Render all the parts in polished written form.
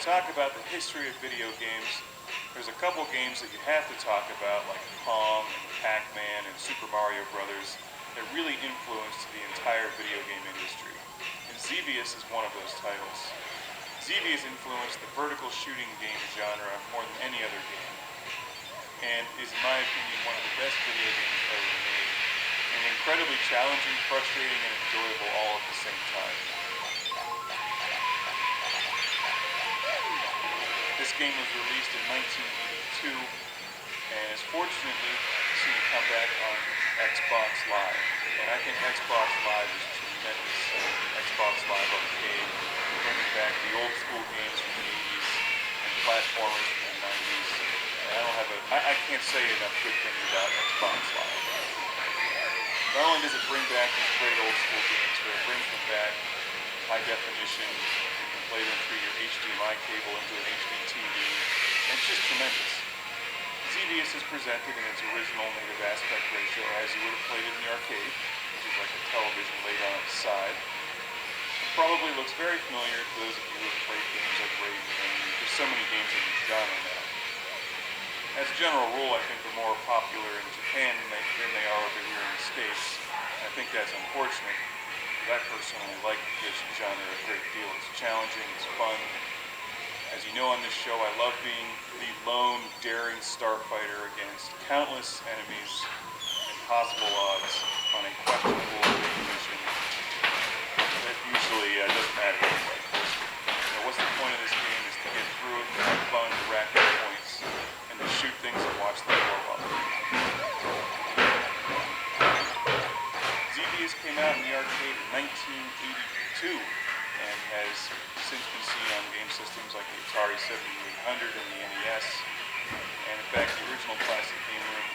talk about the history of video games, there's a couple games that you have to talk about, like Pong, and Pac-Man, and Super Mario Brothers, that really influenced the entire video game industry. And Xevious is one of those titles. Xevious influenced the vertical shooting game genre more than any other game, and is, in my opinion, one of the best video games ever made. And incredibly challenging, frustrating, and enjoyable all at the same time. This game was released in 1982 and is fortunately seen a comeback on Xbox Live. And I think Xbox Live is tremendous. Xbox Live Arcade, bringing back the old school games from the 80s and platformers from the 90s. And I can't say enough good things about Xbox Live. Not only does it bring back these great old school games, but it brings them back high definition. You can play them through your HDMI cable into an HD TV. And it's just tremendous. Xevious is presented in its original native aspect ratio as you would have played it in the arcade, which is like a television laid on its side. It probably looks very familiar to those of you who have played games like Raid, and there's so many games in this genre now. As a general rule, I think they're more popular in Japan than they are over here in the States. And I think that's unfortunate, because I personally like this genre a great deal. It's challenging, it's fun. As you know on this show, I love being the lone, daring starfighter against countless enemies, impossible odds, on a questionable mission that usually doesn't matter anyway. What's the point of this game is to get through it, to have fun, to rack up points, and to shoot things and watch them blow up. Xevious came out in the arcade in 1982 and has since been seen on game systems like the Atari 7800 and the NES. And in fact, the original Classic Game Room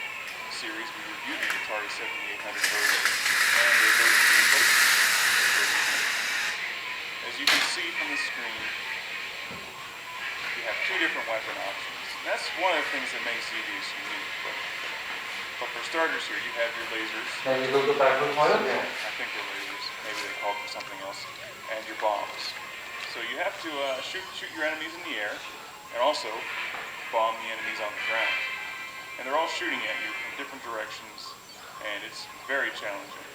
series, we reviewed the Atari 7800 version and a version of the As you can see from the screen, you have two different weapon options. And that's one of the things that makes Xevious unique. But for starters here, you have your lasers. Can you go to background toilet? Yeah, I think they're lasers. Maybe they call them something else. And your bombs. So you have to shoot your enemies in the air, and also bomb the enemies on the ground. And they're all shooting at you from different directions, and it's very challenging.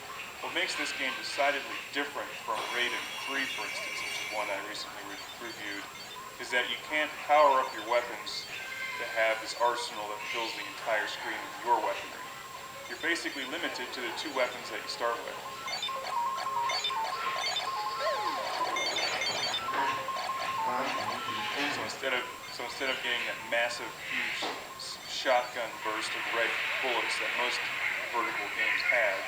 What makes this game decidedly different from Raid 3, for instance, which is one I recently reviewed, is that you can't power up your weapons to have this arsenal that fills the entire screen with your weaponry. You're basically limited to the two weapons that you start with. So instead of getting that massive, huge shotgun burst of red bullets that most vertical games have,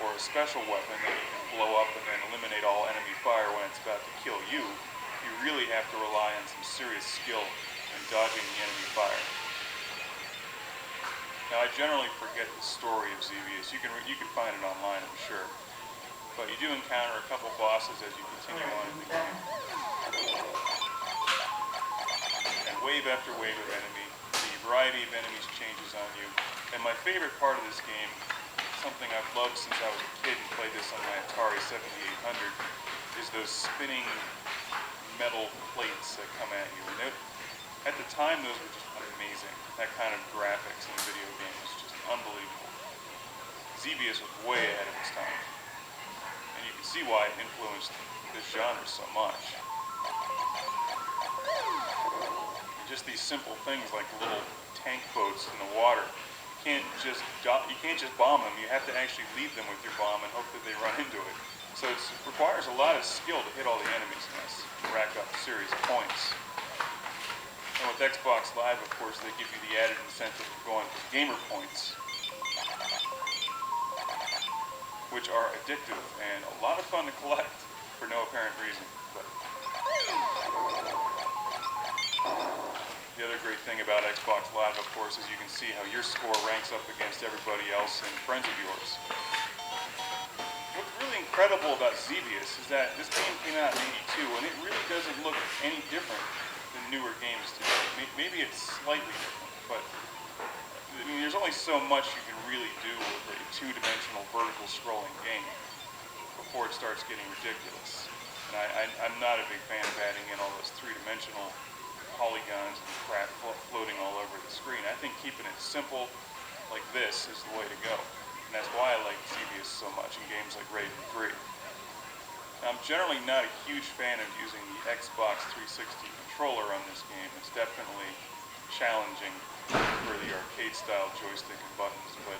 or a special weapon that you can blow up and then eliminate all enemy fire when it's about to kill you, you really have to rely on some serious skill in dodging the enemy fire. Now, I generally forget the story of Xevious. You can find it online, I'm sure. But you do encounter a couple bosses as you continue on in the game. And wave after wave of enemy. The variety of enemies changes on you. And my favorite part of this game, something I've loved since I was a kid and played this on my Atari 7800, is those spinning metal plates that come at you. And at the time, those were just amazing. That kind of graphics in a video game was just unbelievable. Xevious was way ahead of its time. And you can see why it influenced this genre so much. And just these simple things like little tank boats in the water. You can't just bomb them. You have to actually lead them with your bomb and hope that they run into it. So it requires a lot of skill to hit all the enemies in this, rack up serious points. And with Xbox Live, of course, they give you the added incentive of going for gamer points, which are addictive and a lot of fun to collect for no apparent reason. But the other great thing about Xbox Live, of course, is you can see how your score ranks up against everybody else and friends of yours. What's really incredible about Xevious is that this game came out in '82, and it really doesn't look any different than newer games today. Maybe it's slightly different, but I mean, there's only so much you can really do with a two-dimensional vertical scrolling game before it starts getting ridiculous. And I'm not a big fan of adding in all those three-dimensional polygons and crap floating all over the screen. I think keeping it simple like this is the way to go. And that's why I like Xevious so much in games like Raiden 3. Now, I'm generally not a huge fan of using the Xbox 360 controller on this game. It's definitely challenging for the arcade-style joystick and buttons, but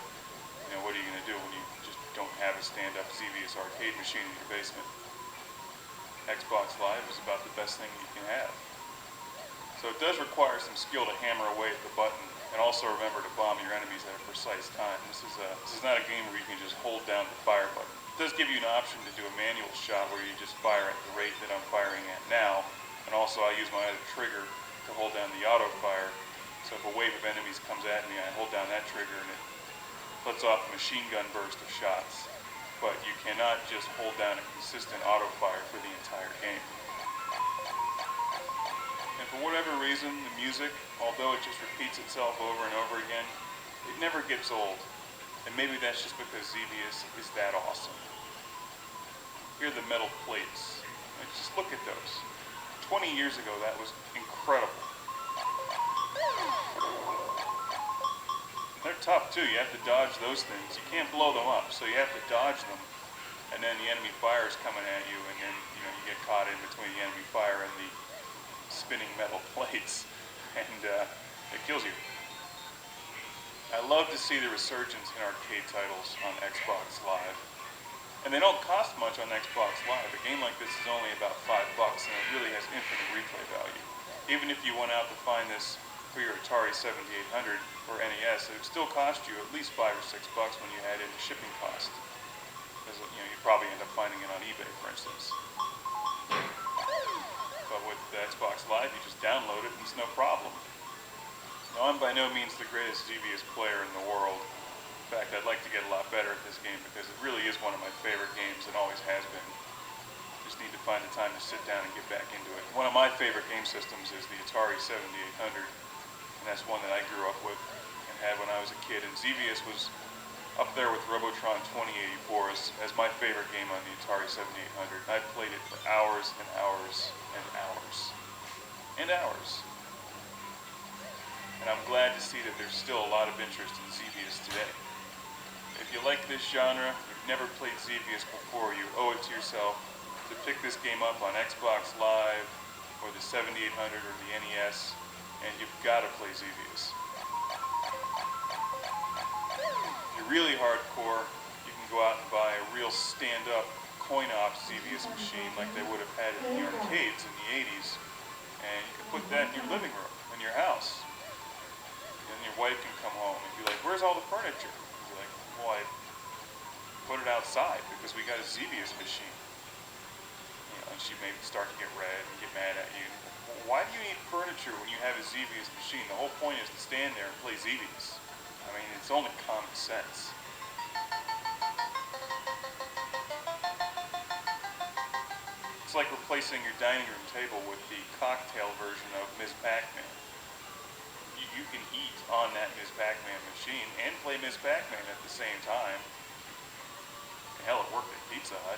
you know, what are you going to do when you just don't have a stand-up Xevious arcade machine in your basement? Xbox Live is about the best thing you can have. So it does require some skill to hammer away at the button, and also remember to bomb your enemies at a precise time. This is not a game where you can just hold down the fire button. It does give you an option to do a manual shot where you just fire at the rate that I'm firing at now, and also I use my other trigger to hold down the auto fire. So if a wave of enemies comes at me, I hold down that trigger and it lets off a machine gun burst of shots. But you cannot just hold down a consistent auto fire for the entire game. And for whatever reason, the music, although it just repeats itself over and over again, it never gets old. And maybe that's just because Xevious is that awesome. Here are the metal plates. Just look at those. 20 years ago, that was incredible. They're tough too. You have to dodge those things. You can't blow them up, so you have to dodge them. And then the enemy fire is coming at you, and then you get caught in between the enemy fire and the spinning metal plates, and it kills you. I love to see the resurgence in arcade titles on Xbox Live. And they don't cost much on Xbox Live. A game like this is only about $5, and it really has infinite replay value. Even if you went out to find this for your Atari 7800 or NES, it would still cost you at least $5 or $6 when you add in the shipping cost. Because you'd probably end up finding it on eBay, for instance. But with the Xbox Live, you just download it and it's no problem. Now, I'm by no means the greatest Xevious player in the world. In fact, I'd like to get a lot better at this game because it really is one of my favorite games and always has been. Just need to find the time to sit down and get back into it. One of my favorite game systems is the Atari 7800, and that's one that I grew up with and had when I was a kid. And Xevious was up there with Robotron 2084 as my favorite game on the Atari 7800. I played it for hours and hours and hours and hours. And I'm glad to see that there's still a lot of interest in Xevious today. If you like this genre, you've never played Xevious before, you owe it to yourself to pick this game up on Xbox Live or the 7800 or the NES, and you've got to play Xevious. If you're really hardcore, you can go out and buy a real stand-up coin-op Xevious machine like they would have had in the arcades in the 80s, and you can put that in your living room, in your house. And your wife can come home and be like, "Where's all the furniture?" And you're like, "Well, I put it outside because we got a Xevious machine." And she may start to get red and get mad at you. Well, why do you need furniture when you have a Xevious machine? The whole point is to stand there and play Xevious. I mean, it's only common sense. It's like replacing your dining room table with the cocktail version of Ms. Pac-Man. You can eat on that Ms. Pac-Man machine and play Ms. Pac-Man at the same time. Hell, it worked at Pizza Hut.